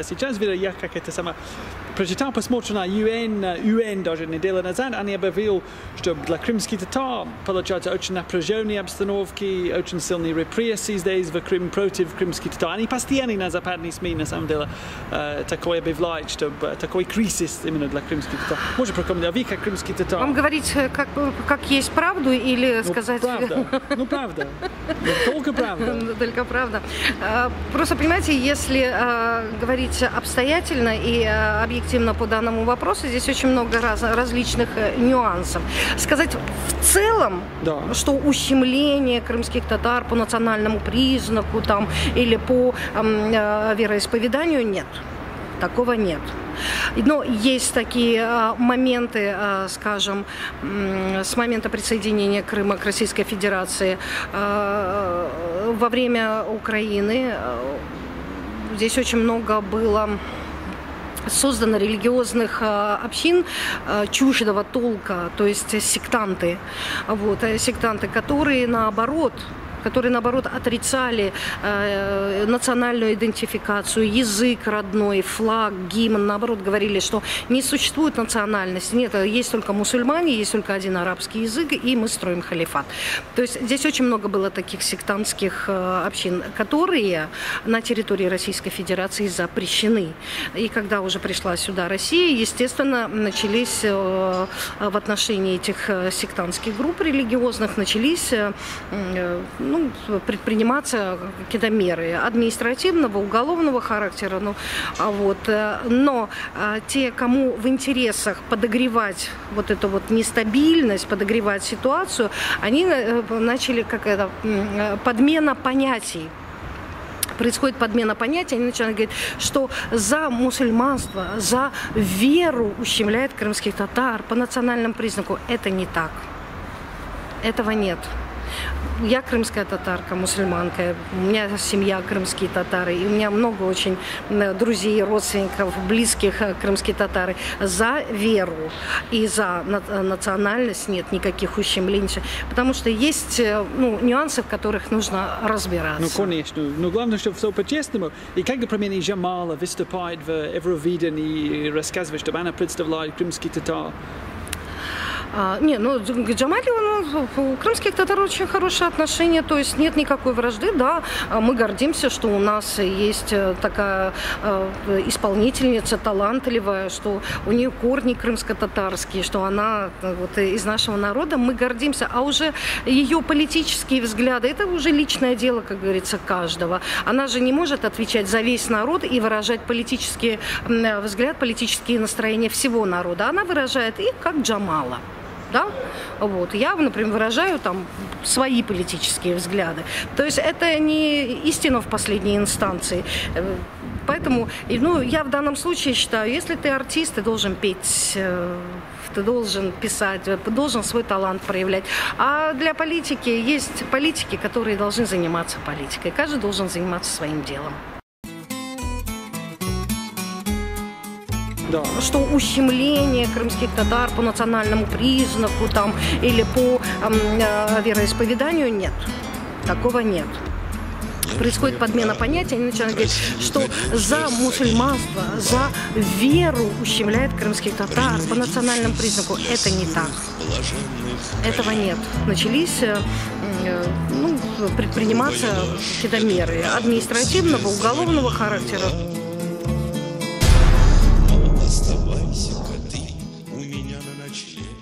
сейчас, я как это сама прочитал, посмотрю на ЮН даже неделю назад, они объявили, что для крымских татар получается очень напряженные обстановки, очень сильные репрессии здесь в Крым против крымских татар. Они постоянно на западные СМИ, на самом деле, такое объявляют, что такой кризис именно для крымских татар. Может прокомментировать, как крымские татары? Вам говорить, как есть правду или сказать... Правда. Правда. Только правда. Только правда. Просто, понимаете, если говорить обстоятельно и объективно по данному вопросу, здесь очень много различных нюансов. Сказать в целом, да, что ущемление крымских татар по национальному признаку там, или по вероисповеданию, нет. Такого нет. Но есть такие моменты, скажем, с момента присоединения Крыма к Российской Федерации во время Украины. Здесь очень много было создано религиозных общин чуждого толка, то есть сектанты, сектанты, которые наоборот отрицали национальную идентификацию, язык родной, флаг, гимн, наоборот говорили, что не существует национальности, нет, есть только мусульмане, есть только один арабский язык, и мы строим халифат. То есть здесь очень много было таких сектантских общин, которые на территории Российской Федерации запрещены. И когда уже пришла сюда Россия, естественно, начались в отношении этих сектантских групп религиозных, начались предприниматься какие-то меры административного, уголовного характера. Но те, кому в интересах подогревать вот эту вот нестабильность, подогревать ситуацию, они начали подмена понятий. Происходит подмена понятий, они начинают говорить, что за мусульманство, за веру ущемляет крымских татар по национальному признаку. Это не так. Этого нет. Я крымская татарка, мусульманка, у меня семья крымские татары, и у меня много очень друзей, родственников, близких крымские татары. За веру и за национальность нет никаких ущемлений, потому что есть нюансы, в которых нужно разбираться. Ну, конечно. Но главное, чтобы все по-честному. И как, например, Джамала выступает в Евровидении и рассказывает, чтобы она представляет крымских татар? К Джамале у крымских татар очень хорошие отношения, то есть нет никакой вражды, да, мы гордимся, что у нас есть такая исполнительница талантливая, что у нее корни крымско-татарские, что она из нашего народа, мы гордимся, а уже ее политические взгляды, это уже личное дело, как говорится, каждого. Она же не может отвечать за весь народ и выражать политические взгляды, политические настроения всего народа, она выражает их как Джамала. Да? Я, например, выражаю там свои политические взгляды. То есть это не истина в последней инстанции. Поэтому я в данном случае считаю, если ты артист, ты должен петь, ты должен писать, ты должен свой талант проявлять. А для политики есть политики, которые должны заниматься политикой. Каждый должен заниматься своим делом. Да. Что ущемление крымских татар по национальному признаку там, или по вероисповеданию нет. Такого нет. Происходит подмена понятий, они начинают говорить, что за мусульманство, за веру ущемляет крымских татар по национальному признаку. Это не так. Этого нет. Начались предприниматься какие-то меры административного, уголовного характера. Оставайся-ка ты у меня на ночлег.